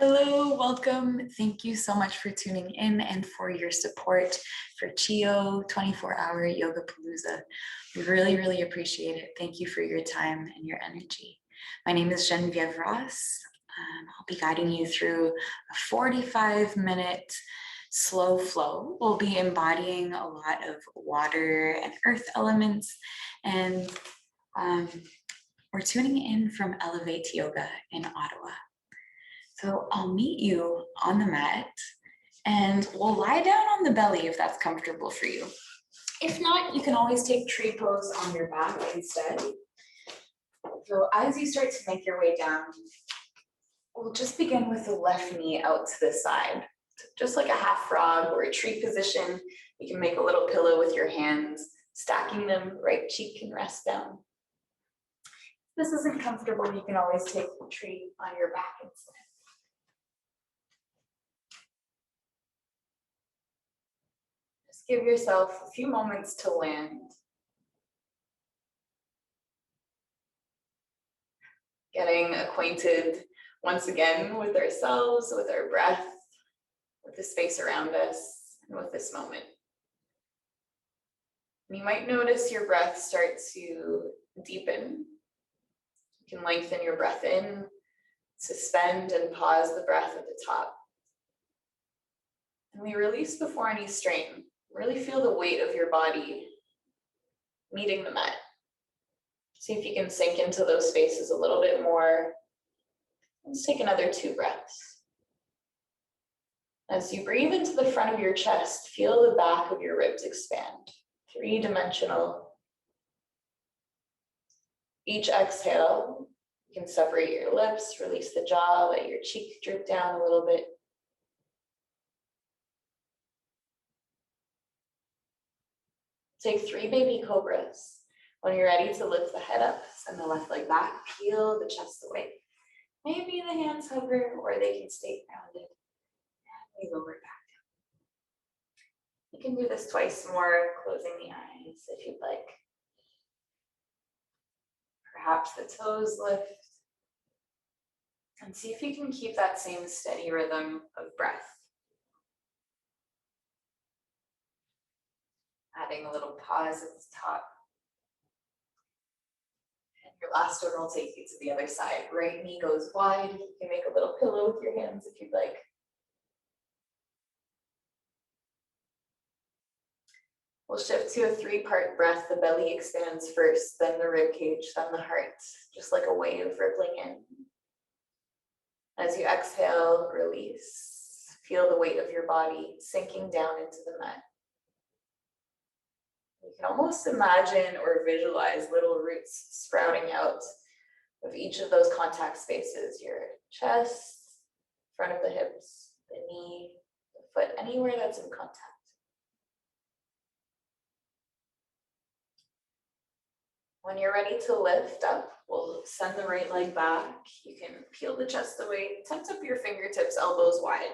Hello, welcome. Thank you so much for tuning in and for your support for CHEO 24-Hour Yogapalooza. We really appreciate it. Thank you for your time and your energy. My name is Genevieve Ross. I'll be guiding you through a 45-minute slow flow. We'll be embodying a lot of water and earth elements, and we're tuning in from Elevate Yoga in Ottawa. So I'll meet you on the mat and we'll lie down on the belly if that's comfortable for you. If not, you can always take tree pose on your back instead. So as you start to make your way down, we'll just begin with the left knee out to the side. So just like a half frog or a tree position, you can make a little pillow with your hands, stacking them, right cheek can rest down. If this isn't comfortable, you can always take the tree on your back instead. Give yourself a few moments to land. Getting acquainted once again with ourselves, with our breath, with the space around us, and with this moment. And you might notice your breath start to deepen. You can lengthen your breath in, suspend and pause the breath at the top. And we release before any strain. Really feel the weight of your body meeting the mat. See if you can sink into those spaces a little bit more. Let's take another 2 breaths. As you breathe into the front of your chest, feel the back of your ribs expand. 3-dimensional. Each exhale, you can separate your lips, release the jaw, let your cheek droop down a little bit. Take 3 baby cobras. When you're ready to lift the head up, send the left leg back, peel the chest away. Maybe the hands hover or they can stay grounded. And we lower back down. You can do this twice more, closing the eyes if you'd like. Perhaps the toes lift. And see if you can keep that same steady rhythm of breath. Adding a little pause at the top. And your last one will take you to the other side. Right knee goes wide. You can make a little pillow with your hands if you'd like. We'll shift to a 3-part breath. The belly expands first, then the rib cage, then the heart, just like a wave rippling in. As you exhale, release. Feel the weight of your body sinking down into the mat. You can almost imagine or visualize little roots sprouting out of each of those contact spaces, your chest, front of the hips, the knee, the foot, anywhere that's in contact. When you're ready to lift up, we'll send the right leg back. You can peel the chest away, tense up your fingertips, elbows wide.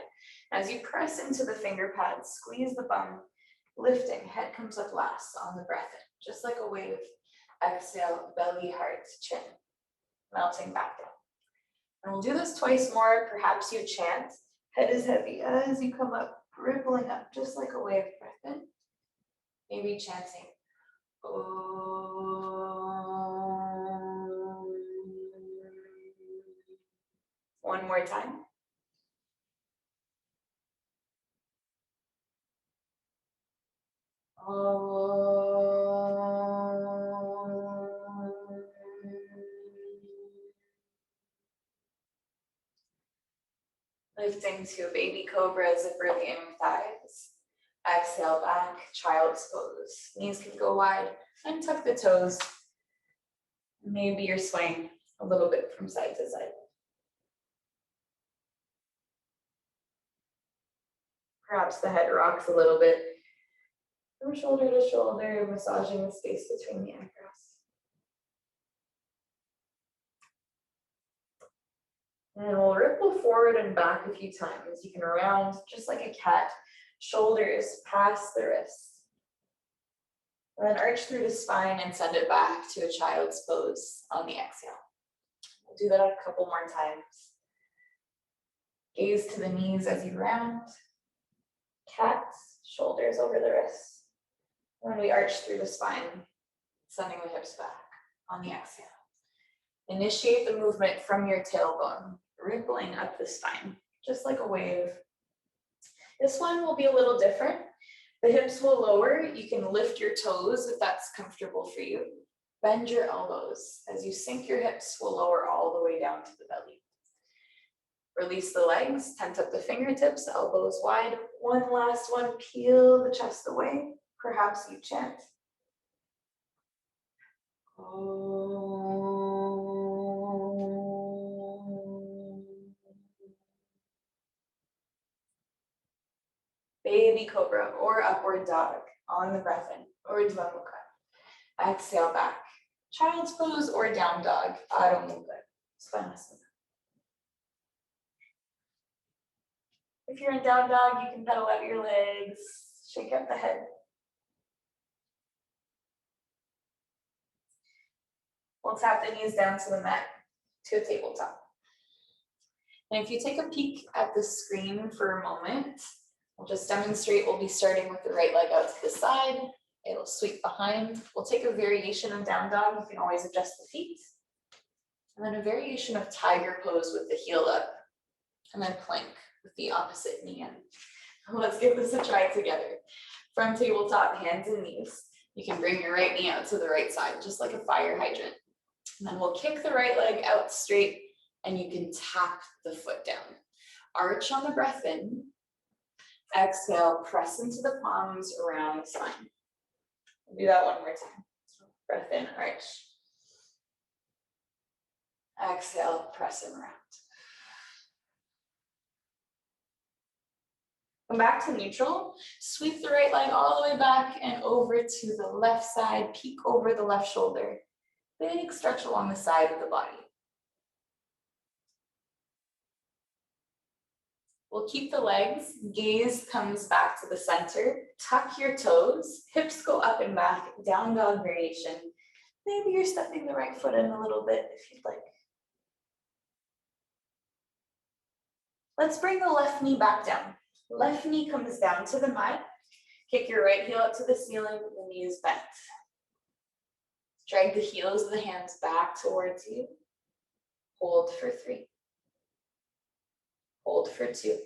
As you press into the finger pads, squeeze the bum. Lifting, head comes up last on the breath in, just like a wave. Exhale, belly, heart, chin, melting back down. And we'll do this twice more. Perhaps you chant, head is heavy as you come up, rippling up, just like a wave. Breath in, maybe chanting, Om. One more time. Lifting to a baby cobra, zipper the inner thighs. Exhale back, child's pose. Knees can go wide, untuck the toes. Maybe you're swaying a little bit from side to side. Perhaps the head rocks a little bit from shoulder to shoulder, massaging the space between the eyebrows. And we'll ripple forward and back a few times. You can round just like a cat, shoulders past the wrists. And then arch through the spine and send it back to a child's pose on the exhale. We'll do that a couple more times. Gaze to the knees as you round. Cat, shoulders over the wrists. And then we arch through the spine, sending the hips back on the exhale. Initiate the movement from your tailbone, rippling up the spine, just like a wave. This one will be a little different. The hips will lower. You can lift your toes if that's comfortable for you. Bend your elbows. As you sink your hips, will lower all the way down to the belly. Release the legs, tent up the fingertips, elbows wide. One last one, peel the chest away. Perhaps you chant. Baby cobra or upward dog on the breath in, or Urdhva Mukha. Exhale back. Child's pose or down dog, Adho Mukha. Svanasana. If you're in down dog, you can pedal out your legs, shake out the head. We'll tap the knees down to the mat, to a tabletop. And if you take a peek at the screen for a moment, we'll just demonstrate. We'll be starting with the right leg out to the side. It'll sweep behind. We'll take a variation of down dog. You can always adjust the feet. And then a variation of tiger pose with the heel up. And then plank with the opposite knee in. Let's give this a try together. From tabletop, hands and knees. You can bring your right knee out to the right side, just like a fire hydrant. And then we'll kick the right leg out straight, and you can tap the foot down. Arch on the breath in. Exhale, press into the palms around the spine. We'll do that one more time. Breath in, arch. Exhale, press and round. Come back to neutral. Sweep the right leg all the way back and over to the left side. Peek over the left shoulder. Big stretch along the side of the body. We'll keep the legs. Gaze comes back to the center. Tuck your toes. Hips go up and back. Down dog variation. Maybe you're stepping the right foot in a little bit if you'd like. Let's bring the left knee back down. Left knee comes down to the mat. Kick your right heel up to the ceiling, the knee is bent. Drag the heels of the hands back towards you. Hold for 3. Hold for 2.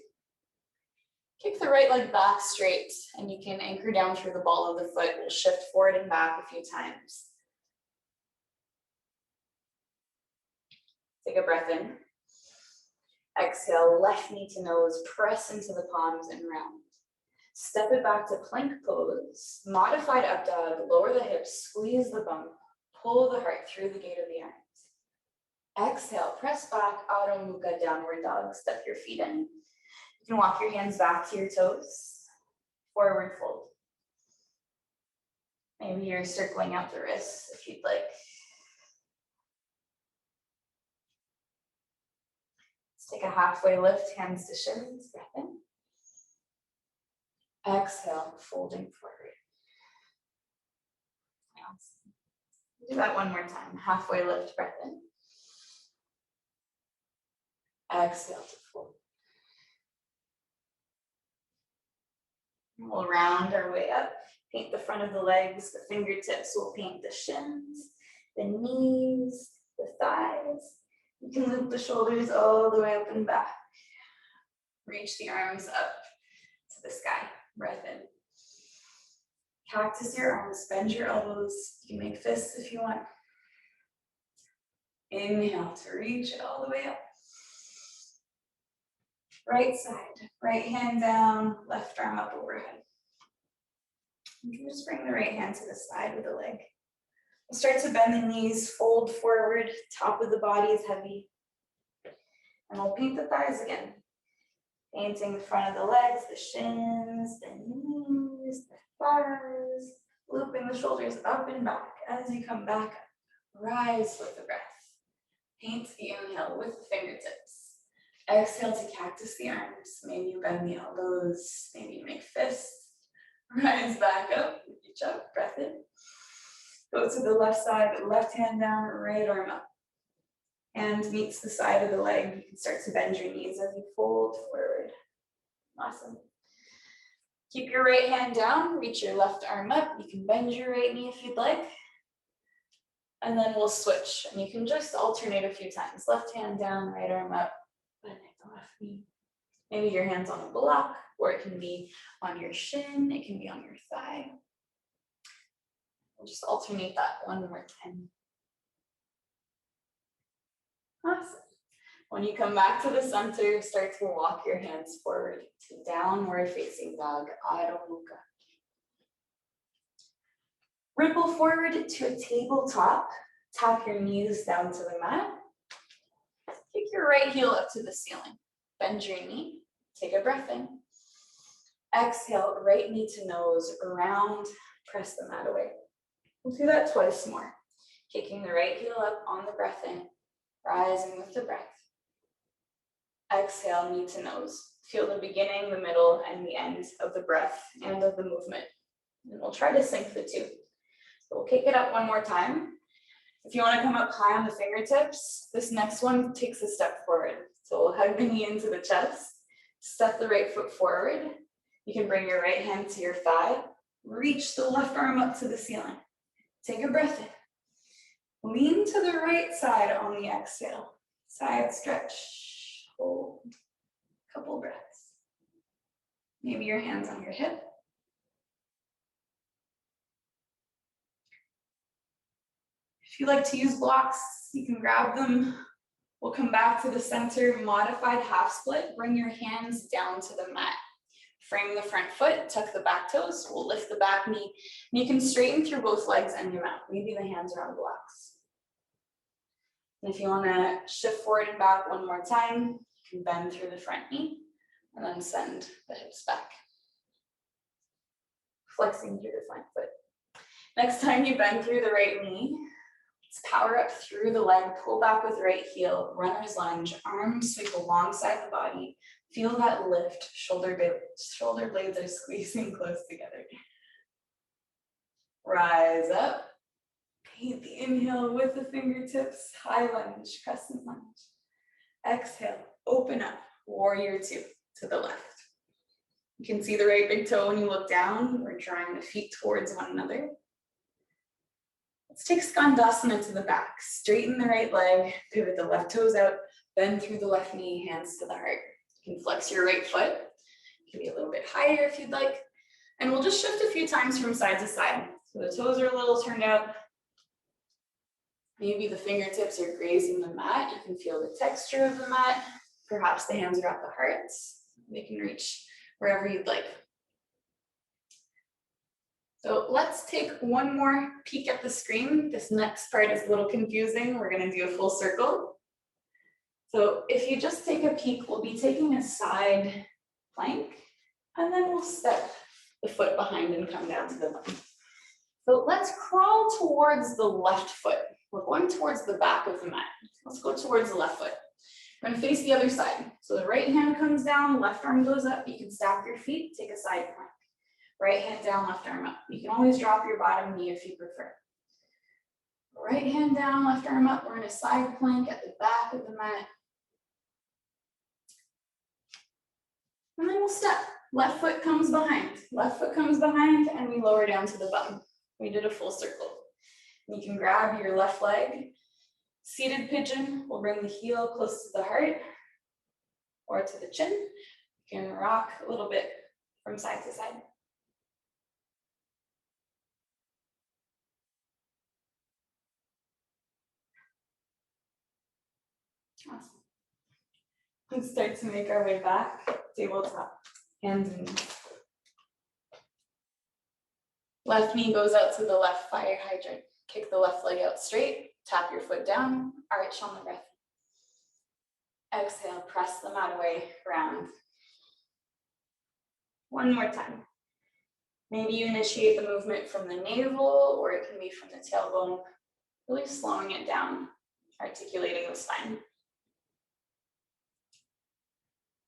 Kick the right leg back straight, and you can anchor down through the ball of the foot. We'll shift forward and back a few times. Take a breath in. Exhale, left knee to nose, press into the palms and round. Step it back to plank pose, modified up dog, lower the hips, squeeze the bum, pull the heart through the gate of the arms. Exhale, press back, Adho Mukha, downward dog, step your feet in. You can walk your hands back to your toes, forward fold. Maybe you're circling out the wrists if you'd like. Take a halfway lift, hands to shins, breath in. Exhale, folding forward. Do that one more time. Halfway lift, breath in. Exhale to fold. We'll round our way up. Paint the front of the legs, the fingertips will paint the shins, the knees, the thighs. You can loop the shoulders all the way up and back. Reach the arms up to the sky. Breath in. Cactus your arms, bend your elbows. You can make fists if you want. Inhale to reach all the way up. Right side, right hand down, left arm up overhead. You can just bring the right hand to the side of the leg. We'll start to bend the knees, fold forward, top of the body is heavy. And we'll paint the thighs again. Painting the front of the legs, the shins, the knees, the thighs. Looping the shoulders up and back as you come back up. Rise with the breath. Paint the inhale with the fingertips. Exhale to cactus the arms. Maybe you bend the elbows. Maybe you make fists. Rise back up. Reach up. Breath in. Go to the left side. Left hand down. Right arm up. Hand meets the side of the leg. You can start to bend your knees as you fold. fold forward. Awesome. Keep your right hand down, reach your left arm up. You can bend your right knee if you'd like. And then we'll switch. And you can just alternate a few times. Left hand down, right arm up, bending the left knee. Maybe your hand's on a block, or it can be on your shin, it can be on your thigh. We'll just alternate that one more time. Awesome. When you come back to the center, start to walk your hands forward to downward facing dog, Adho Mukha. Ripple forward to a tabletop. Tap your knees down to the mat. Kick your right heel up to the ceiling. Bend your knee. Take a breath in. Exhale, right knee to nose, around, press the mat away. We'll do that twice more. Kicking the right heel up on the breath in, rising with the breath. Exhale, knee to nose. Feel the beginning, the middle, and the end of the breath and of the movement. And we'll try to sync the two. So we'll kick it up one more time. If you want to come up high on the fingertips, this next one takes a step forward. So we'll hug the knee into the chest, step the right foot forward. You can bring your right hand to your thigh, reach the left arm up to the ceiling. Take a breath in. Lean to the right side on the exhale. Side stretch, hold, couple breaths. Maybe your hands on your hip. If you like to use blocks, you can grab them. We'll come back to the center, modified half split. Bring your hands down to the mat. Frame the front foot, tuck the back toes. We'll lift the back knee. And you can straighten through both legs and your mat. Maybe the hands are on blocks. And if you want to shift forward and back one more time, you can bend through the front knee and then send the hips back. Flexing through the front foot. Next time you bend through the right knee, let's power up through the leg, pull back with right heel, runner's lunge, arms sweep alongside the body. Feel that lift, shoulder blades are squeezing close together. Rise up, paint the inhale with the fingertips, high lunge, crescent lunge. Exhale, open up, warrior two to the left. You can see the right big toe when you look down. We're drawing the feet towards one another. Let's take Skandasana to the back. Straighten the right leg, pivot the left toes out, bend through the left knee, hands to the heart. You can flex your right foot. It can be a little bit higher if you'd like. And we'll just shift a few times from side to side. So the toes are a little turned out. Maybe the fingertips are grazing the mat. You can feel the texture of the mat. Perhaps the hands are at the hearts. They can reach wherever you'd like. So let's take one more peek at the screen. This next part is a little confusing. We're going to do a full circle. So if you just take a peek, we'll be taking a side plank, and then we'll step the foot behind and come down to the bum. So let's crawl towards the left foot. We're going towards the back of the mat. Let's go towards the left foot. We're going to face the other side. So the right hand comes down, left arm goes up. You can stack your feet, take a side plank. Right hand down, left arm up. You can always drop your bottom knee if you prefer. Right hand down, left arm up. We're in a side plank at the back of the mat. And then we'll step. Left foot comes behind. Left foot comes behind, and we lower down to the bum. We did a full circle. You can grab your left leg. Seated pigeon. We'll bring the heel close to the heart or to the chin. You can rock a little bit from side to side. Awesome. Let's start to make our way back. Tabletop, hands and knees. Left knee goes out to the left fire hydrant. Kick the left leg out straight. Tap your foot down. Arch on the breath. Exhale, press the mat away, round. One more time. Maybe you initiate the movement from the navel, or it can be from the tailbone. Really slowing it down, articulating the spine.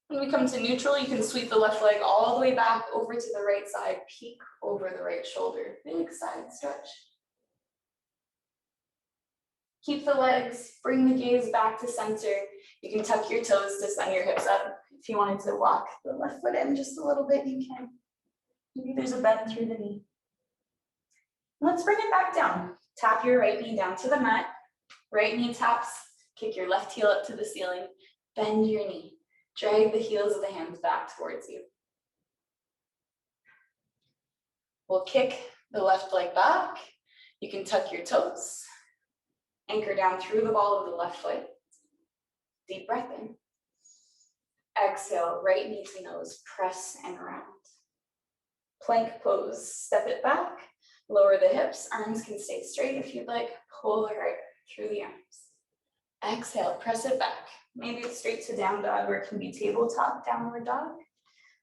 When we come to neutral, you can sweep the left leg all the way back over to the right side, peek over the right shoulder, big side stretch. Keep the legs, bring the gaze back to center. You can tuck your toes to send your hips up. If you wanted to walk the left foot in just a little bit, you can. Maybe there's a bend through the knee. Let's bring it back down. Tap your right knee down to the mat. Right knee taps, kick your left heel up to the ceiling, bend your knee. Drag the heels of the hands back towards you. We'll kick the left leg back. You can tuck your toes. Anchor down through the ball of the left foot. Deep breath in. Exhale, right knee to nose, press and round. Plank pose, step it back, lower the hips, arms can stay straight if you'd like, pull the heart through the arms. Exhale, press it back. Maybe it's straight to down dog, or it can be tabletop downward dog.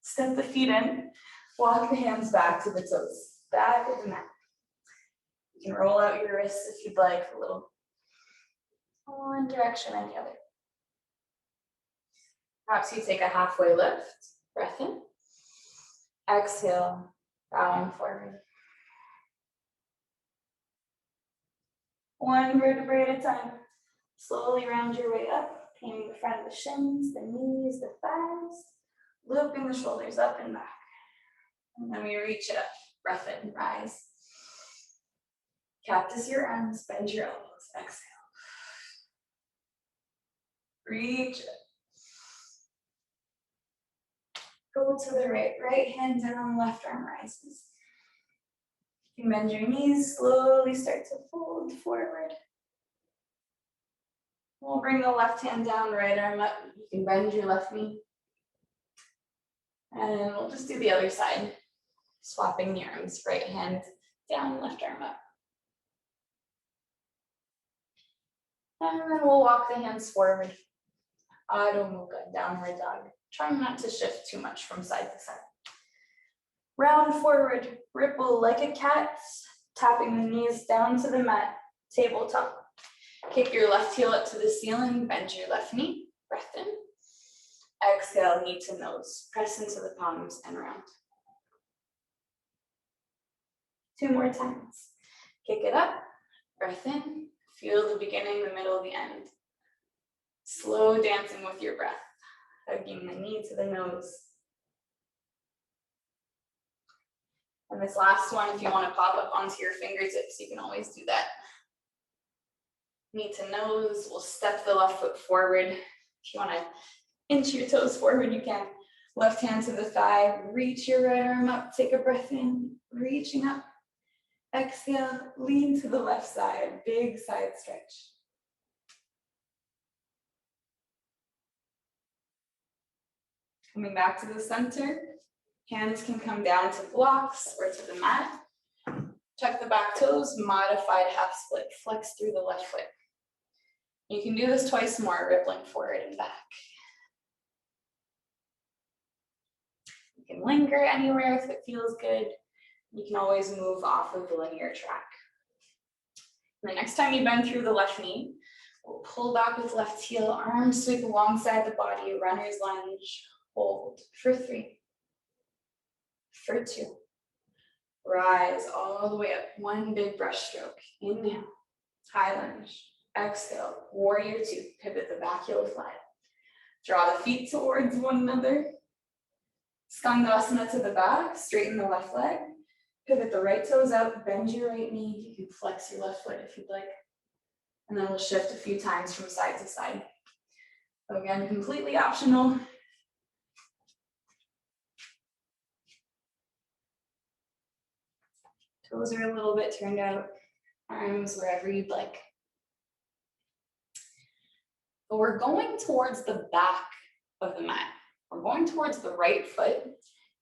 Step the feet in, walk the hands back to the toes, back of the mat. You can roll out your wrists if you'd like, a little one direction and the other. Perhaps you take a halfway lift, breath in. Exhale, bowing forward. One vertebrae at a time. Slowly round your way up, painting the front of the shins, the knees, the thighs, looping the shoulders up and back. And then we reach it up, breath in, rise. Cactus your arms, bend your elbows, exhale. Reach it. Go to the right, right hand down, left arm rises. You bend your knees, slowly start to fold forward. We'll bring the left hand down, right arm up. You can bend your left knee. And we'll just do the other side, swapping the arms, right hand down, left arm up. And then we'll walk the hands forward. Adho Mukha, downward dog. Trying not to shift too much from side to side. Round forward, ripple like a cat, tapping the knees down to the mat, tabletop. Kick your left heel up to the ceiling, bend your left knee, breath in. Exhale, knee to nose, press into the palms and round. 2 more times. Kick it up, breath in, feel the beginning, the middle, the end. Slow dancing with your breath, hugging the knee to the nose. And this last one, if you want to pop up onto your fingertips, you can always do that. Knee to nose, we'll step the left foot forward. If you want to inch your toes forward, you can. Left hand to the thigh, reach your right arm up, take a breath in, reaching up. Exhale, lean to the left side, big side stretch. Coming back to the center, hands can come down to blocks or to the mat. Tuck the back toes, modified half split, flex through the left foot. You can do this twice more, rippling forward and back. You can linger anywhere if it feels good. You can always move off of the linear track. And the next time you bend through the left knee, we'll pull back with left heel, arms sweep alongside the body, runner's lunge, hold for 3, for 2. Rise all the way up, 1 big brush stroke. Inhale, high lunge. Exhale, warrior 2, pivot the back heel flat. Draw the feet towards one another. Skandasana to the back, straighten the left leg. Pivot the right toes out, bend your right knee. You can flex your left foot if you'd like. And then we'll shift a few times from side to side. So again, completely optional. Toes are a little bit turned out, arms wherever you'd like. But we're going towards the back of the mat. We're going towards the right foot.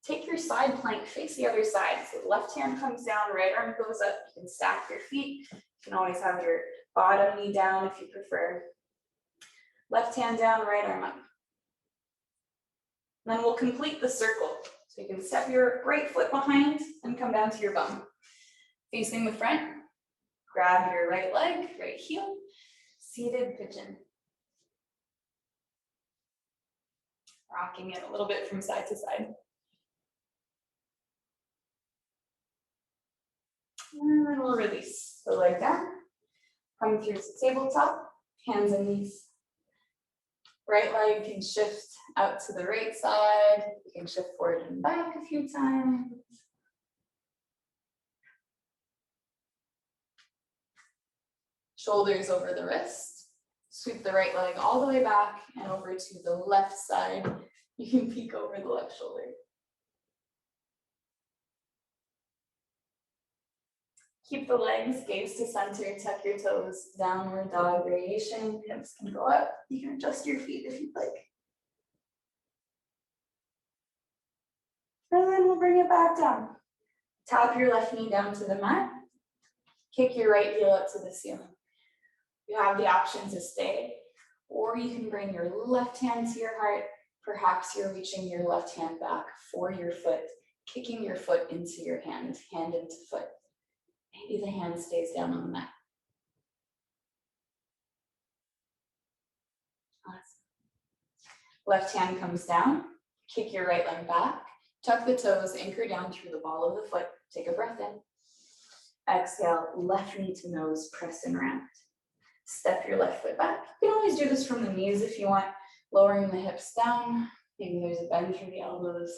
Take your side plank, face the other side. So the left hand comes down, right arm goes up. You can stack your feet. You can always have your bottom knee down if you prefer. Left hand down, right arm up. And then we'll complete the circle. So you can step your right foot behind and come down to your bum. Facing the front, grab your right leg, right heel, seated pigeon. Rocking it a little bit from side to side. And then we'll release the leg down. Come through to tabletop, hands and knees. Right leg can shift out to the right side. You can shift forward and back a few times. Shoulders over the wrist. Sweep the right leg all the way back and over to the left side. You can peek over the left shoulder. Keep the legs, gaze to center, tuck your toes, downward dog variation. Hips can go up. You can adjust your feet if you'd like. And then we'll bring it back down. Tap your left knee down to the mat. Kick your right heel up to the ceiling. You have the option to stay, or you can bring your left hand to your heart. Perhaps you're reaching your left hand back for your foot, kicking your foot into your hand, hand into foot. Maybe the hand stays down on the mat. Awesome. Left hand comes down, kick your right leg back, tuck the toes, anchor down through the ball of the foot. Take a breath in. Exhale, left knee to nose, press and round. Step your left foot back. You can always do this from the knees if you want, lowering the hips down. Maybe there's a bend through the elbows.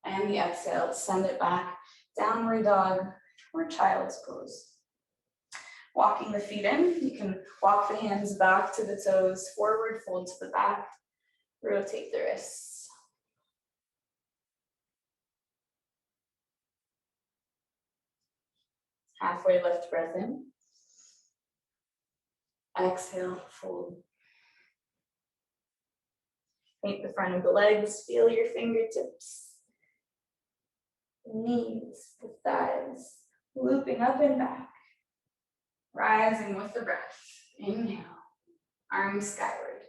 And the exhale, send it back, downward dog or child's pose. Walking the feet in, you can walk the hands back to the toes, forward fold to the back, rotate the wrists. Halfway lift, breath in. Exhale, fold. Meet the front of the legs, feel your fingertips, the knees, the thighs, looping up and back. Rising with the breath. Inhale, arms skyward.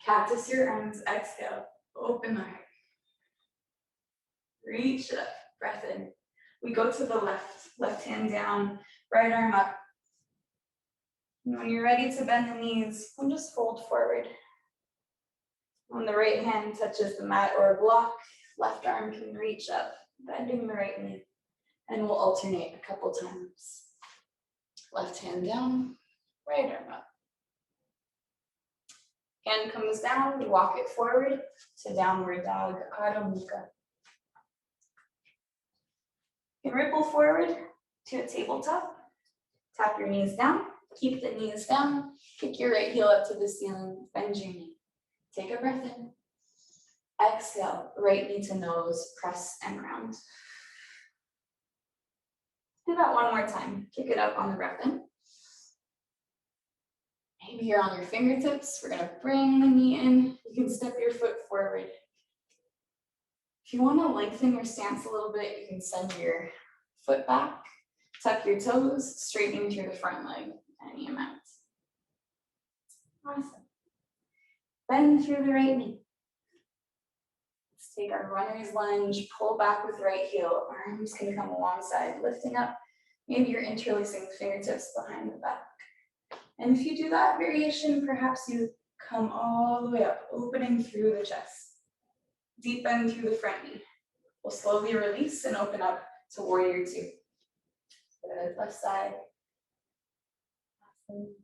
Cactus your arms, exhale, open the heart. Reach up, breath in. We go to the left hand down, right arm up. And when you're ready to bend the knees, we'll just fold forward. When the right hand touches the mat or a block, left arm can reach up, bending the right knee. And we'll alternate a couple times. Left hand down, right arm up. Hand comes down, we walk it forward to downward dog, Adho Mukha. You can ripple forward to a tabletop. Tap your knees down, keep the knees down, kick your right heel up to the ceiling, bend your knee. Take a breath in. Exhale, right knee to nose, press and round. Do that one more time. Kick it up on the breath in. Maybe you're on your fingertips. We're gonna bring the knee in. You can step your foot forward. If you wanna lengthen your stance a little bit, you can send your foot back, tuck your toes, straightening through the front leg, any amount. Awesome. Bend through the right knee. Let's take our runner's lunge, pull back with right heel. Arms can come alongside, lifting up. Maybe you're interlacing the fingertips behind the back. And if you do that variation, perhaps you come all the way up, opening through the chest. Deep bend through the front knee. We'll slowly release and open up to warrior two. Good, left side. Awesome.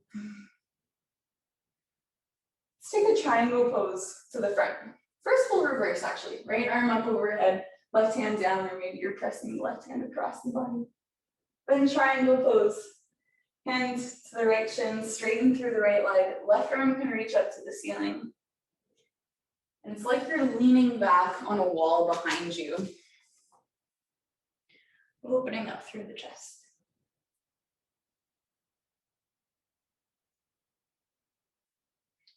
Let's take a triangle pose to the front. First we'll reverse actually. Right arm up overhead, left hand down, or maybe you're pressing the left hand across the body. Then triangle pose. Hands to the right shin, straighten through the right leg. Left arm can reach up to the ceiling. And it's like you're leaning back on a wall behind you. Opening up through the chest.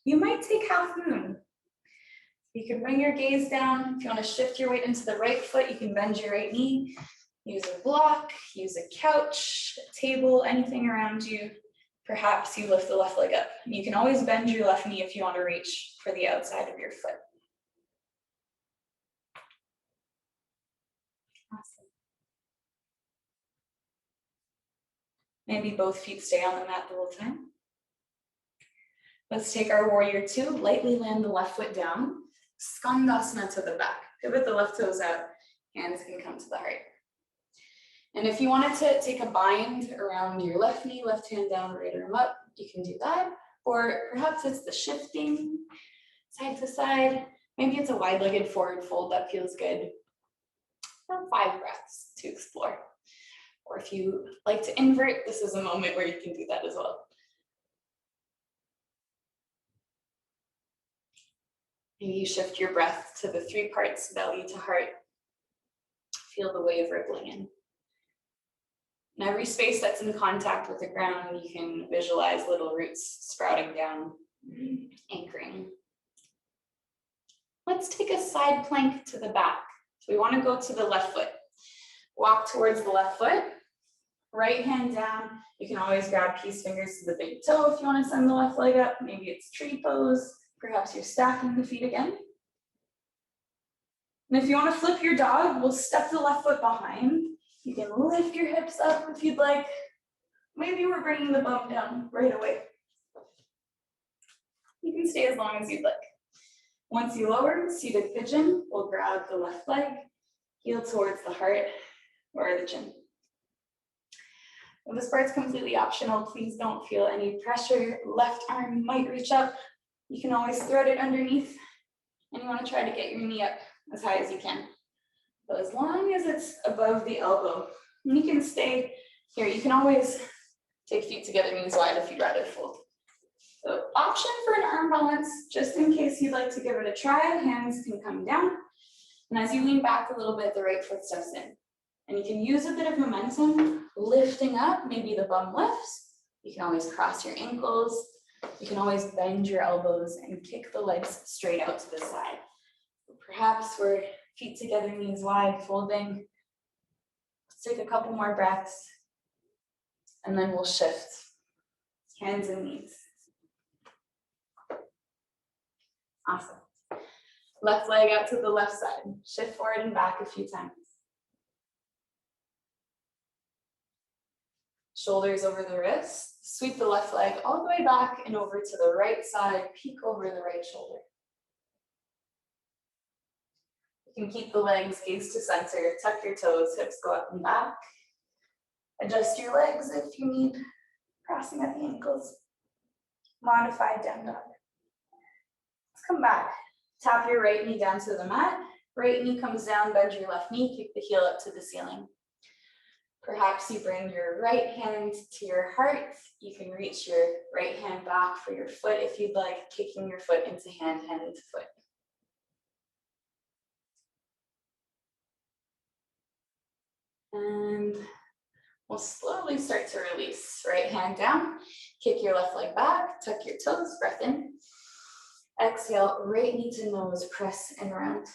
You might take half moon. You can bring your gaze down. If you want to shift your weight into the right foot, you can bend your right knee. Use a block, use a couch, a table, anything around you. Perhaps you lift the left leg up. And you can always bend your left knee if you want to reach for the outside of your foot. Awesome. Maybe both feet stay on the mat the whole time. Let's take our warrior two, lightly land the left foot down. Skandasana to the back. Pivot the left toes out. Hands can come to the heart. And if you wanted to take a bind around your left knee, left hand down, right arm up, you can do that. or perhaps it's the shifting side to side. Maybe it's a wide-legged forward fold that feels good. About 5 breaths to explore. Or if you like to invert, this is a moment where you can do that as well. Maybe you shift your breath to the 3 parts, belly to heart. Feel the wave rippling in. In every space that's in contact with the ground, you can visualize little roots sprouting down, anchoring. Let's take a side plank to the back. So we want to go to the left foot. Walk towards the left foot, right hand down. You can always grab peace fingers to the big toe if you want to send the left leg up. Maybe it's tree pose. Perhaps you're stacking the feet again. And if you want to flip your dog, we'll step the left foot behind. You can lift your hips up if you'd like. Maybe we're bringing the bum down right away. You can stay as long as you'd like. Once you lower, seated pigeon, we'll grab the left leg, heel towards the heart or the chin. This part's completely optional. Please don't feel any pressure. Left arm might reach up. You can always thread it underneath. And you want to try to get your knee up as high as you can. But as long as it's above the elbow, and you can stay here. You can always take feet together, knees wide if you'd rather fold. So option for an arm balance, just in case you'd like to give it a try, hands can come down. And as you lean back a little bit, the right foot steps in. And you can use a bit of momentum, lifting up, maybe the bum lifts. You can always cross your ankles. You can always bend your elbows and kick the legs straight out to the side. Perhaps we're feet together, knees wide, folding. Let's take a couple more breaths. And then we'll shift, hands and knees. Awesome. Left leg out to the left side. Shift forward and back a few times. Shoulders over the wrists. Sweep the left leg all the way back and over to the right side. Peek over the right shoulder. You can keep the legs gaze to center. Tuck your toes, hips go up and back. Adjust your legs if you need. Crossing at the ankles. Modified down dog. Let's come back. Tap your right knee down to the mat. Right knee comes down, bend your left knee, kick the heel up to the ceiling. Perhaps you bring your right hand to your heart. You can reach your right hand back for your foot if you'd like, kicking your foot into hand, hand into foot. And we'll slowly start to release. Right hand down, kick your left leg back, tuck your toes, breath in. Exhale, right knee to nose, press and round.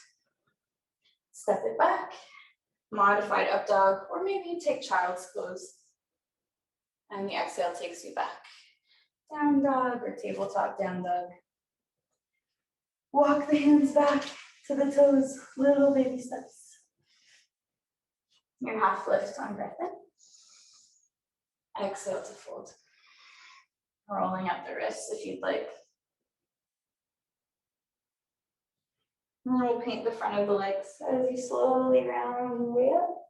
Step it back, modified up dog, or maybe you take child's pose. And the exhale takes you back. Down dog or tabletop down dog. Walk the hands back to the toes, little baby steps. Your half lift on breath in. Exhale to fold. Rolling up the wrists if you'd like. And then we'll paint the front of the legs as you slowly round the way up.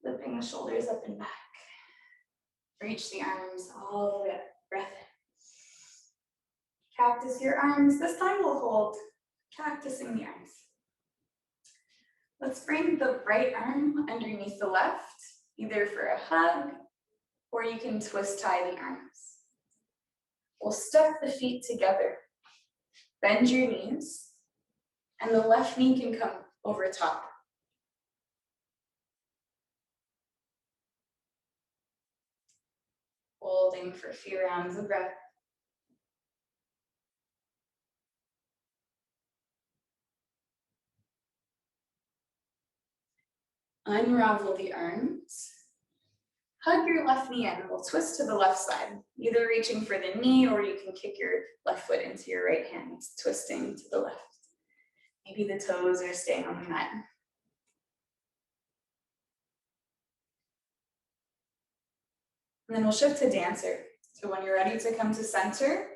Lifting the shoulders up and back. Reach the arms all the way up. Breath in. Cactus your arms. This time we'll hold. Cactusing the arms. Let's bring the right arm underneath the left, either for a hug, or you can twist tie the arms. We'll step the feet together. Bend your knees, and the left knee can come over top. Holding for a few rounds of breath. Unravel the arms. Hug your left knee in. We'll twist to the left side, either reaching for the knee or you can kick your left foot into your right hand, twisting to the left. Maybe the toes are staying on the mat. And then we'll shift to dancer. So when you're ready to come to center,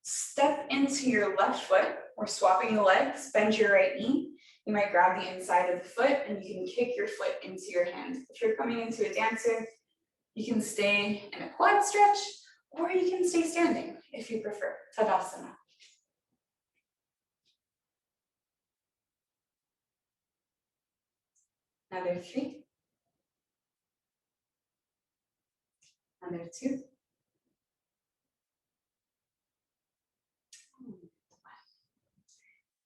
step into your left foot. We're swapping the legs, bend your right knee. You might grab the inside of the foot and you can kick your foot into your hand. If you're coming into a dancer, You can stay in a quad stretch, or you can stay standing if you prefer, Tadasana. Another 3. Another 2.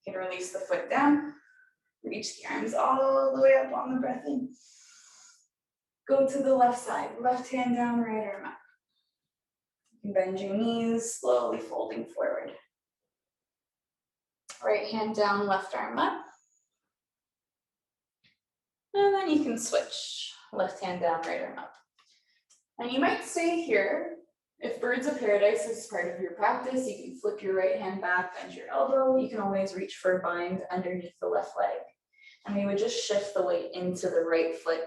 You can release the foot down, reach the arms all the way up on the breath in. Go to the left side, left hand down, right arm up. You can bend your knees, slowly folding forward. Right hand down, left arm up. And then you can switch, left hand down, right arm up. And you might stay here. If Birds of Paradise is part of your practice, you can flip your right hand back, bend your elbow. You can always reach for a bind underneath the left leg. And we would just shift the weight into the right foot,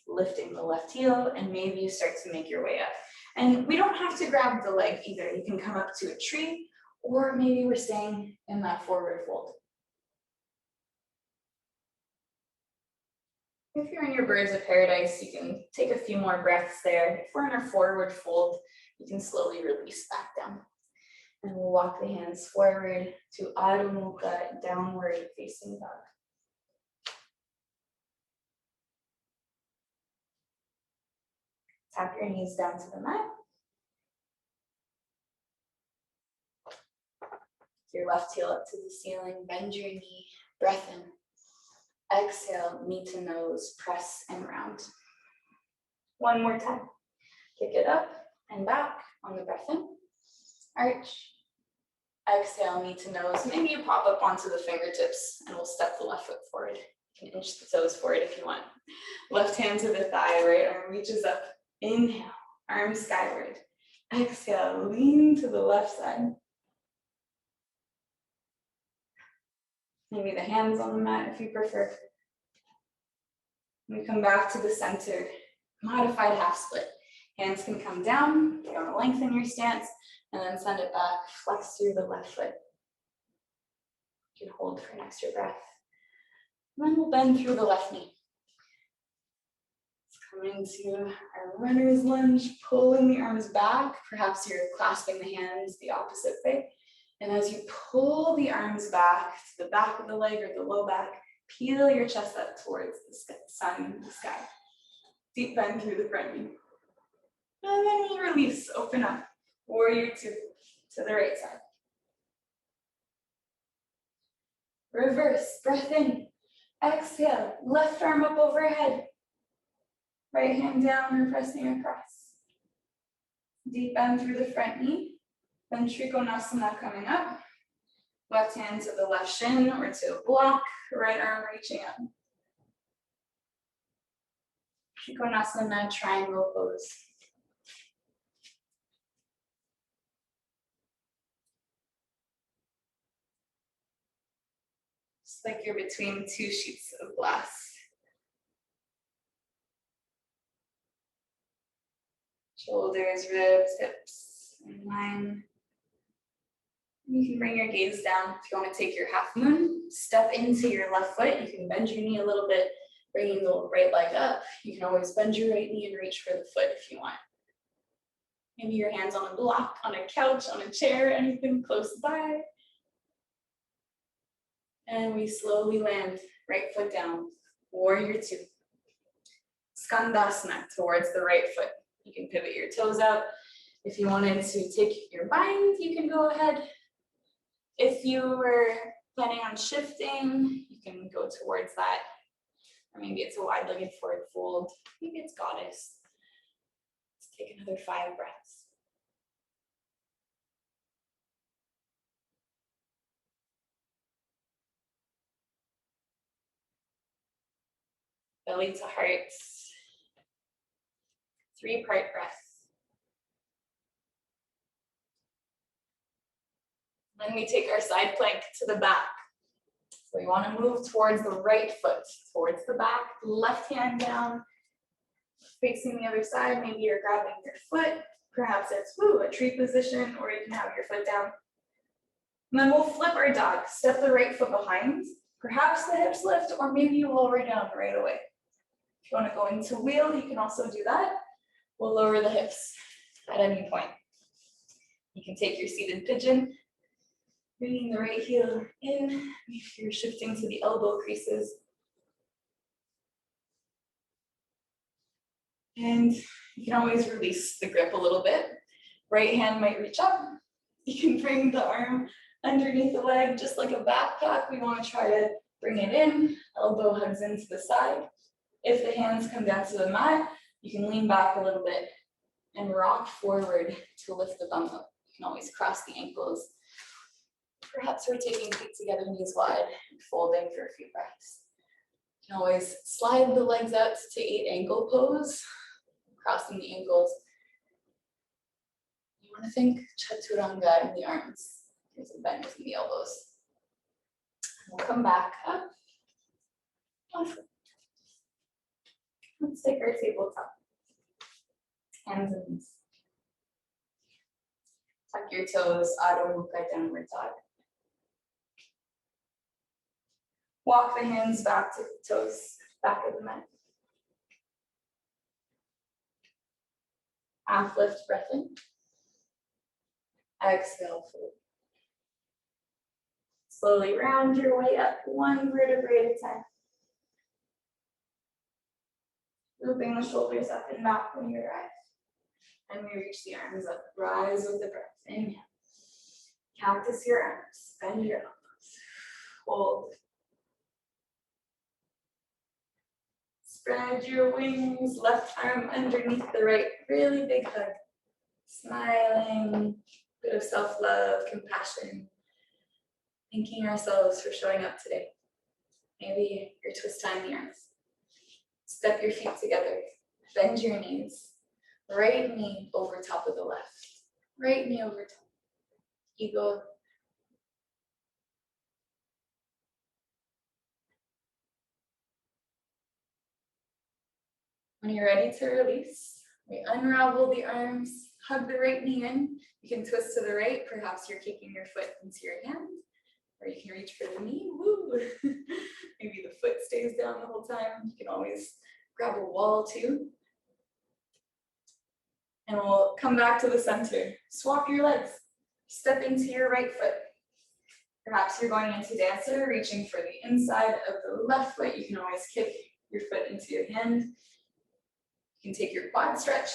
lifting the left heel, and maybe you start to make your way up. And we don't have to grab the leg either. You can come up to a tree, or maybe we're staying in that forward fold. If you're in your Birds of Paradise, you can take a few more breaths there. If we're in our forward fold, you can slowly release back down. And we'll walk the hands forward to Adho Mukha, downward facing dog. Tap your knees down to the mat. Your left heel up to the ceiling, bend your knee, breath in. Exhale, knee to nose, press and round. One more time. Kick it up and back on the breath in. Arch. Exhale, knee to nose. Maybe you pop up onto the fingertips and we'll step the left foot forward. You can inch the toes forward if you want. Left hand to the thigh, right arm reaches up. Inhale, arms skyward. Exhale, lean to the left side. Maybe the hands on the mat if you prefer. We come back to the center, modified half split. Hands can come down, you want to lengthen your stance, and then send it back, flex through the left foot. You can hold for an extra breath. And then we'll bend through the left knee. Let's come into our runner's lunge, pulling the arms back. Perhaps you're clasping the hands the opposite way. And as you pull the arms back to the back of the leg or the low back, peel your chest up towards the sun, the sky. Deep bend through the front knee. And then we'll release, open up. Warrior 2 to the right side. Reverse, breath in. Exhale, left arm up overhead. Right hand down or pressing across. Deep bend through the front knee. Then Trikonasana coming up. Left hand to the left shin or to a block, right arm reaching up. Trikonasana, triangle pose. Just like you're between two sheets of glass. Shoulders, ribs, hips in line. You can bring your gaze down. If you want to take your half moon, step into your left foot. You can bend your knee a little bit, bringing the right leg up. You can always bend your right knee and reach for the foot if you want. Maybe your hands on a block, on a couch, on a chair, anything close by. And we slowly land, right foot down, Warrior 2. Skandasana, towards the right foot. You can pivot your toes out. If you wanted to take your bind, you can go ahead. If you were planning on shifting, you can go towards that. Or maybe it's a wide-legged forward fold. Maybe it's goddess. Let's take another 5 breaths. Belly to heart. 3-part breath. Then we take our side plank to the back. So we want to move towards the right foot, towards the back, left hand down, facing the other side. Maybe you're grabbing your foot. Perhaps it's a tree position, or you can have your foot down. And then we'll flip our dog. Step the right foot behind. Perhaps the hips lift, or maybe you lower down right away. If you want to go into wheel, you can also do that. We'll lower the hips at any point. You can take your seated pigeon, bringing the right heel in. If you're shifting to the elbow creases. And you can always release the grip a little bit. Right hand might reach up. You can bring the arm underneath the leg, just like a backpack. We want to try to bring it in. Elbow hugs into the side. If the hands come down to the mat, you can lean back a little bit and rock forward to lift the bum up. You can always cross the ankles. Perhaps we're taking feet together, knees wide, and folding for a few breaths. You can always slide the legs out to 8 ankle pose, crossing the ankles. You want to think chaturanga in the arms. There's a bend in the elbows. We'll come back up. Awesome. Let's take our tabletop. Hands and knees. Tuck your toes, Adho Mukha downward dog. Walk the hands back to the toes, back of the mat. Half lift, breath in. Exhale, fold. Slowly round your way up, one vertebrae at a time. Looping the shoulders up and back when you arrive. And we reach the arms up, rise with the breath. Inhale. Cactus your arms, bend your elbows. Hold. Spread your wings, left arm underneath the right. Really big hug. Smiling, bit of self-love, compassion. Thanking ourselves for showing up today. Maybe you're twist tying the arms. Step your feet together. Bend your knees. Right knee over top of the left. Right knee over top. Eagle. When you're ready to release, we unravel the arms, hug the right knee in. You can twist to the right. Perhaps you're kicking your foot into your hand, or you can reach for the knee. Woo! Maybe the foot stays down the whole time. You can always grab a wall too. And we'll come back to the center. Swap your legs. Step into your right foot. Perhaps you're going into dancer, reaching for the inside of the left foot. You can always kick your foot into your hand. You can take your quad stretch,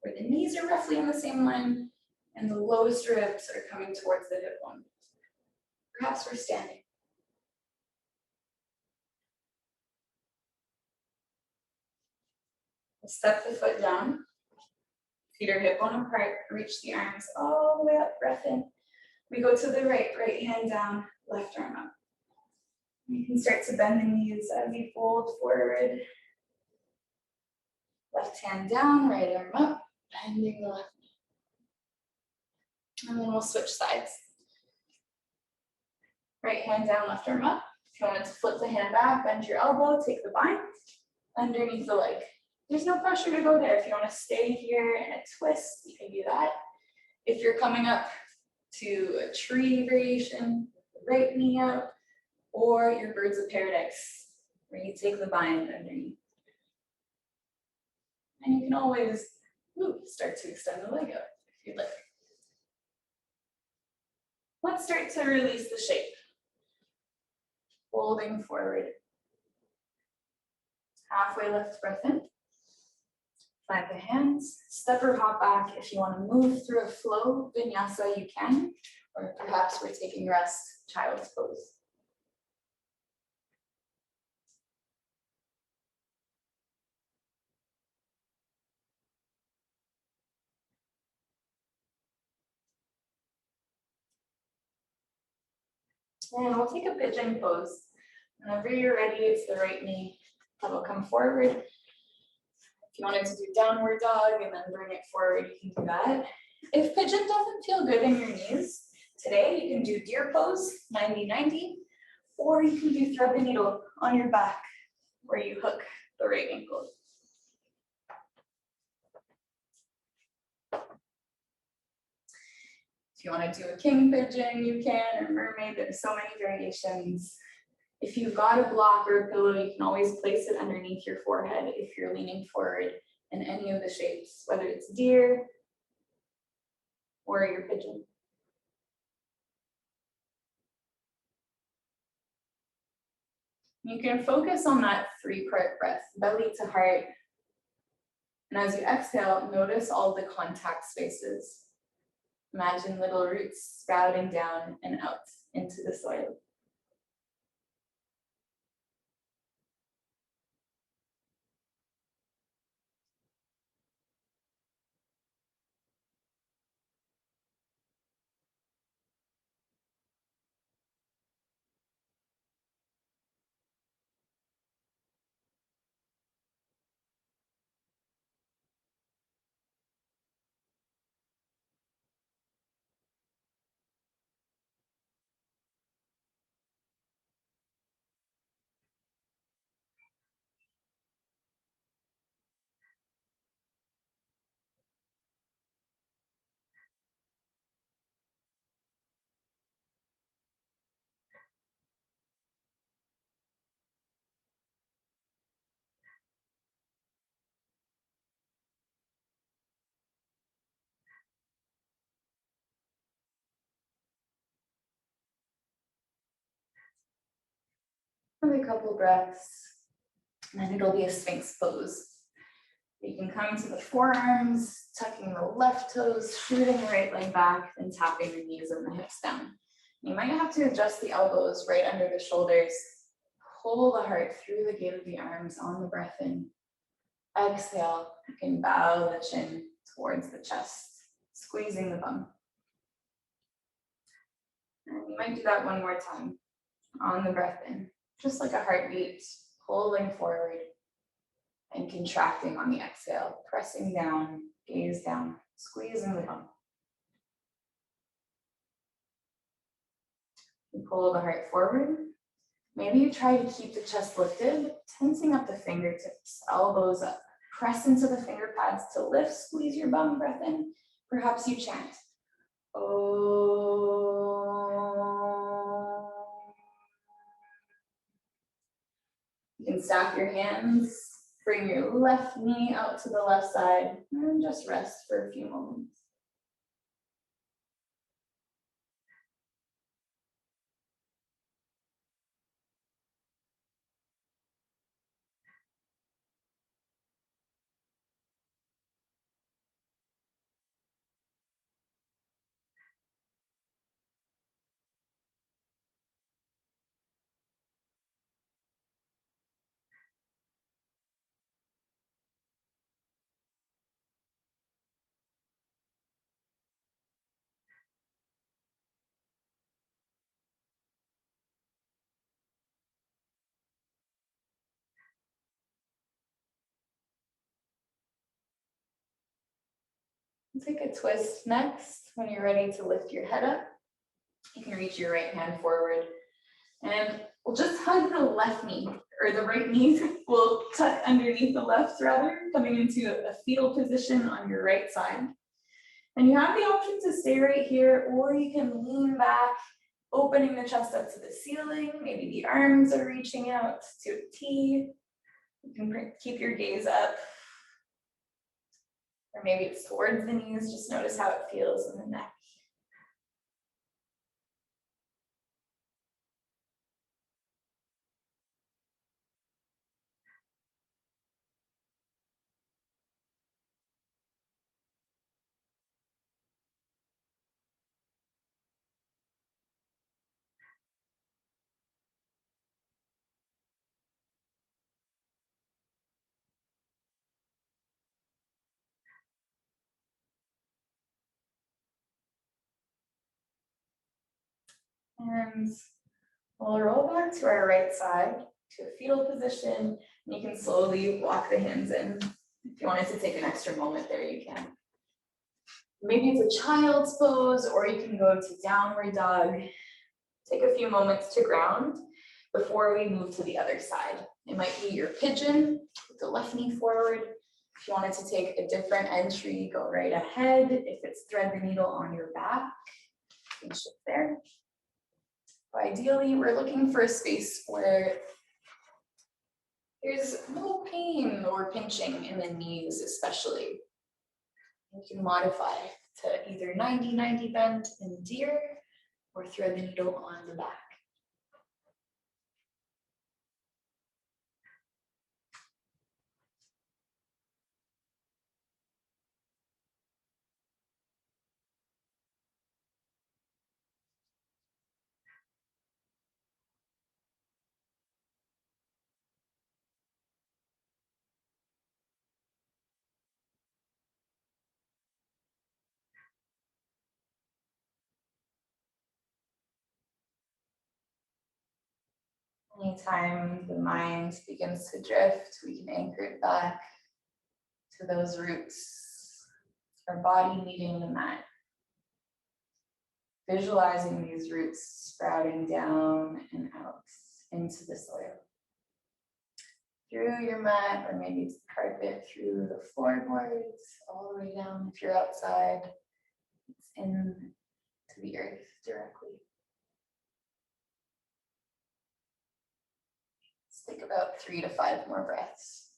where the knees are roughly in the same line, and the lowest ribs are coming towards the hip bone. Perhaps we're standing. We'll step the foot down. Feet are hip bone apart, reach the arms all the way up, breath in. We go to the right, right hand down, left arm up. You can start to bend the knees as you fold forward. Left hand down, right arm up, bending the left knee. And then we'll switch sides. Right hand down, left arm up. If you wanted to flip the hand back, bend your elbow, take the bind underneath the leg. There's no pressure to go there. If you want to stay here in a twist, you can do that. If you're coming up to a tree variation, right knee up, or your birds of paradise, where you take the bind underneath. And you can always start to extend the leg out if you'd like. Let's start to release the shape. Folding forward. Halfway lift, breath in. Find the hands, step or hop back. If you want to move through a flow vinyasa, you can, or perhaps we're taking rest, child's pose. And we'll take a pigeon pose. Whenever you're ready, it's the right knee that will come forward. If you wanted to do downward dog and then bring it forward, you can do that. If pigeon doesn't feel good in your knees, today you can do deer pose, 90-90, or you can do thread the needle on your back where you hook the right ankle. If you want to do a king pigeon, you can, or mermaid, there's so many variations. If you've got a block or a pillow, you can always place it underneath your forehead if you're leaning forward in any of the shapes, whether it's deer or your pigeon. You can focus on that 3-part breath, belly to heart. And as you exhale, notice all the contact spaces. Imagine little roots sprouting down and out into the soil. Another couple breaths, and then it'll be a Sphinx pose. You can come to the forearms, tucking the left toes, shooting the right leg back, and tapping the knees and the hips down. You might have to adjust the elbows right under the shoulders. Pull the heart through the gate of the arms on the breath in. Exhale, you can bow the chin towards the chest, squeezing the bum. And you might do that one more time on the breath in, just like a heartbeat, pulling forward and contracting on the exhale, pressing down, gaze down, squeezing the bum. You pull the heart forward. Maybe you try to keep the chest lifted, tensing up the fingertips, elbows up. Press into the finger pads to lift, squeeze your bum, breath in. Perhaps you chant, oh. You can stack your hands, bring your left knee out to the left side, and just rest for a few moments. Take a twist next. When you're ready to lift your head up, you can reach your right hand forward and we'll just hug the left knee, or the right knee will tuck underneath the left rather, coming into a fetal position on your right side. And you have the option to stay right here, or you can lean back, opening the chest up to the ceiling. Maybe the arms are reaching out to a T. You can keep your gaze up. Or maybe it's towards the knees, just notice how it feels in the neck. And we'll roll back to our right side to a fetal position, and you can slowly walk the hands in. If you wanted to take an extra moment there, you can. Maybe it's a child's pose, or you can go to downward dog. Take a few moments to ground before we move to the other side. It might be your pigeon with the left knee forward. If you wanted to take a different entry, go right ahead. If it's thread the needle on your back, you can shift there. But ideally, we're looking for a space where There's no pain or pinching in the knees especially. You can modify to either 90-90 bend in deer or thread the needle on the back. Anytime the mind begins to drift, we can anchor it back to those roots, our body meeting the mat. Visualizing these roots sprouting down and out into the soil. Through your mat, or maybe it's the carpet, through the floorboards, all the way down if you're outside. It's into the earth directly. Let's take about 3 to 5 more breaths.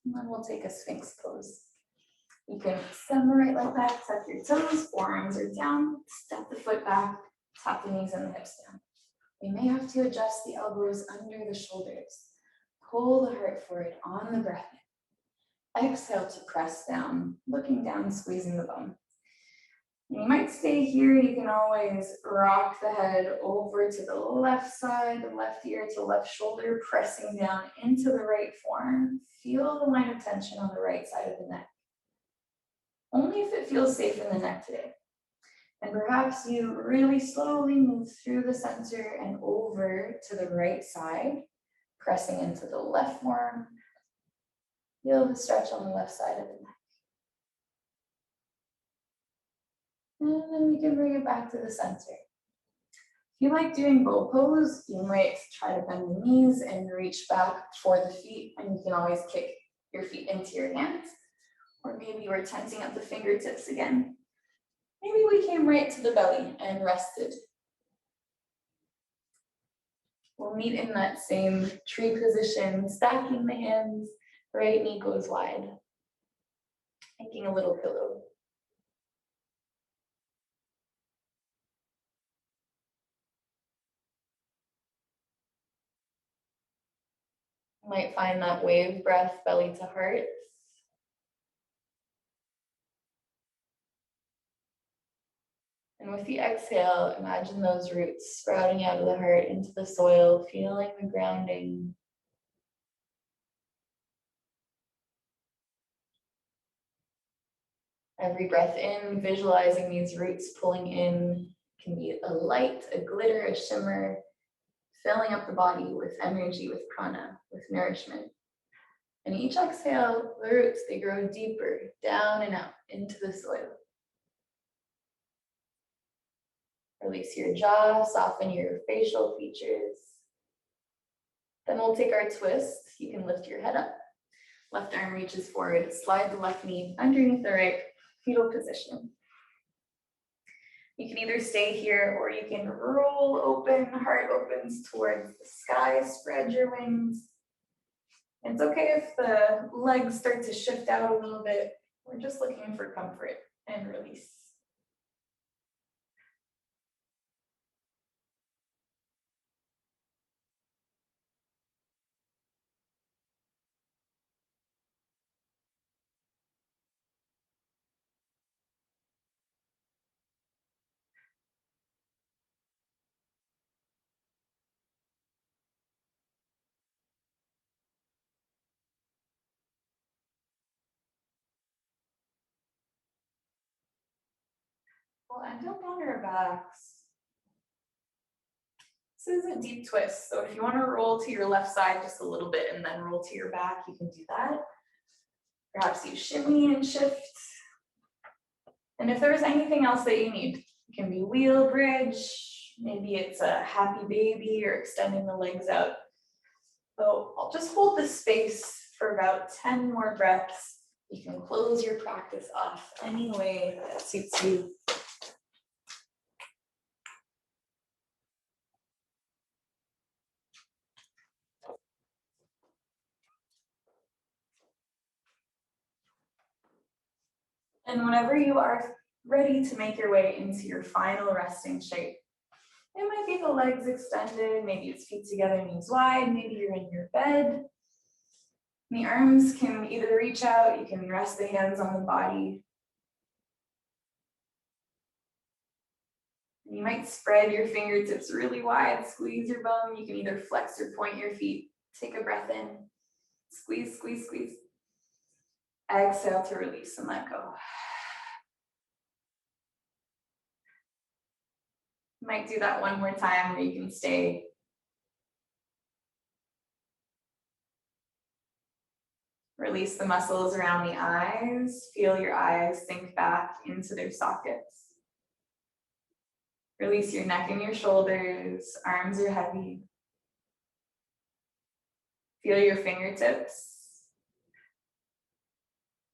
And then we'll take a Sphinx pose. You can stand right like that, tuck your toes, forearms are down, step the foot back, tap the knees and the hips down. We may have to adjust the elbows under the shoulders. Pull the heart forward on the breath in. Exhale to press down, looking down, squeezing the bum. You might stay here. You can always rock the head over to the left side, the left ear to left shoulder, pressing down into the right forearm. Feel the line of tension on the right side of the neck. Only if it feels safe in the neck today. And perhaps you really slowly move through the center and over to the right side, pressing into the left forearm. Feel the stretch on the left side of the neck. And then we can bring it back to the center. If you like doing bow pose, you might try to bend the knees and reach back for the feet, and you can always kick your feet into your hands. Or maybe we're tensing up the fingertips again. Maybe we came right to the belly and rested. We'll meet in that same tree position, stacking the hands, right knee goes wide. Making a little pillow. You might find that wave breath, belly to heart. And with the exhale, imagine those roots sprouting out of the heart into the soil, feeling the grounding. Every breath in, visualizing these roots pulling in, can be a light, a glitter, a shimmer, filling up the body with energy, with prana, with nourishment. And each exhale, the roots, they grow deeper, down and out into the soil. Release your jaw, soften your facial features. Then we'll take our twist. You can lift your head up. Left arm reaches forward, slide the left knee underneath the right, fetal position. You can either stay here or you can roll open, heart opens towards the sky, spread your wings. It's okay if the legs start to shift out a little bit. We're just looking for comfort and release. We'll end up on our backs. This is a deep twist, so if you want to roll to your left side just a little bit and then roll to your back, you can do that. Perhaps you shimmy and shift. And if there's anything else that you need, it can be wheel bridge, maybe it's a happy baby or extending the legs out. So I'll just hold this space for about 10 more breaths. You can close your practice off any way that suits you. And whenever you are ready to make your way into your final resting shape, it might be the legs extended, maybe it's feet together, knees wide, maybe you're in your bed. The arms can either reach out, you can rest the hands on the body. You might spread your fingertips really wide, squeeze your bum. You can either flex or point your feet. Take a breath in, squeeze, squeeze, squeeze. Exhale to release and let go. You might do that one more time where you can stay. Release the muscles around the eyes. Feel your eyes sink back into their sockets. Release your neck and your shoulders. Arms are heavy. Feel your fingertips,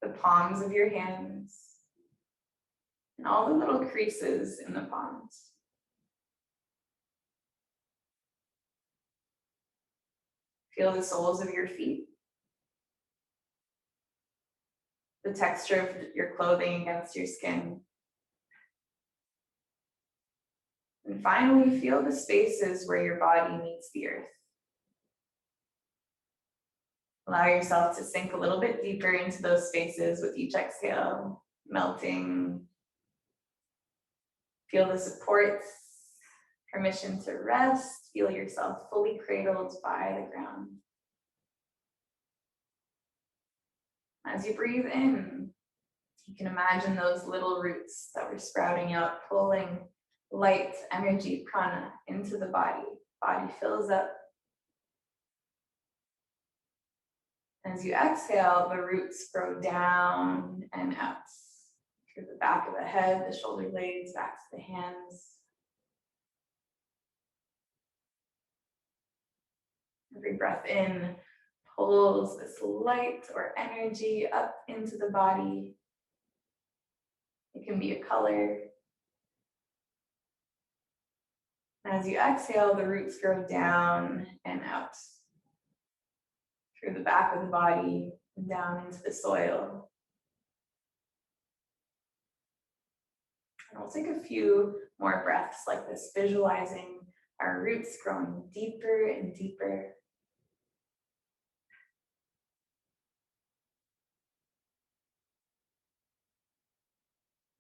the palms of your hands, and all the little creases in the palms. Feel the soles of your feet, the texture of your clothing against your skin. And finally, feel the spaces where your body meets the earth. Allow yourself to sink a little bit deeper into those spaces with each exhale, melting. Feel the supports, permission to rest. Feel yourself fully cradled by the ground. As you breathe in, you can imagine those little roots that were sprouting out, pulling light, energy, prana into the body. Body fills up. As you exhale, the roots grow down and out through the back of the head, the shoulder blades, back to the hands. Every breath in pulls this light or energy up into the body. It can be a color. As you exhale, the roots grow down and out through the back of the body and down into the soil. And we'll take a few more breaths like this, visualizing our roots growing deeper and deeper.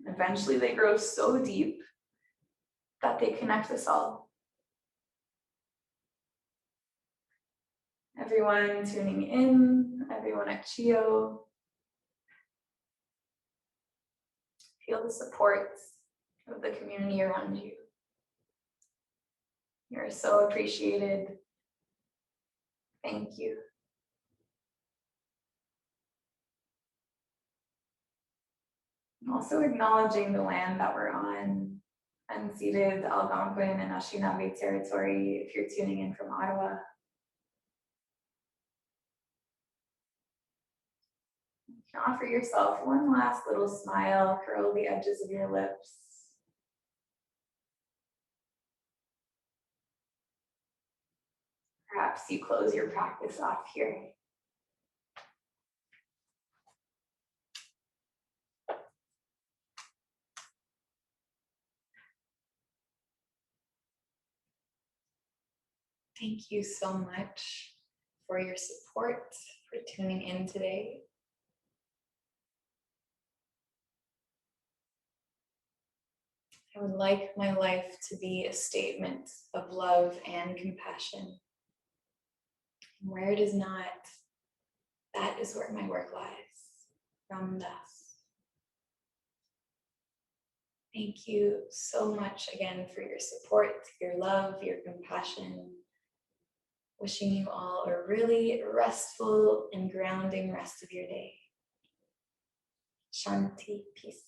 Eventually they grow so deep that they connect us all. Everyone tuning in, everyone at CHEO, feel the support of the community around you. You're so appreciated. Thank you. I'm also acknowledging the land that we're on, unceded Algonquin and Anishinaabe territory, if you're tuning in from Ottawa. You can offer yourself one last little smile, curl the edges of your lips. Perhaps you close your practice off here. Thank you so much for your support, for tuning in today. I would like my life to be a statement of love and compassion. And where it is not, that is where my work lies. Ram Das. Thank you so much again for your support, your love, your compassion. Wishing you all a really restful and grounding rest of your day. Shanti, peace.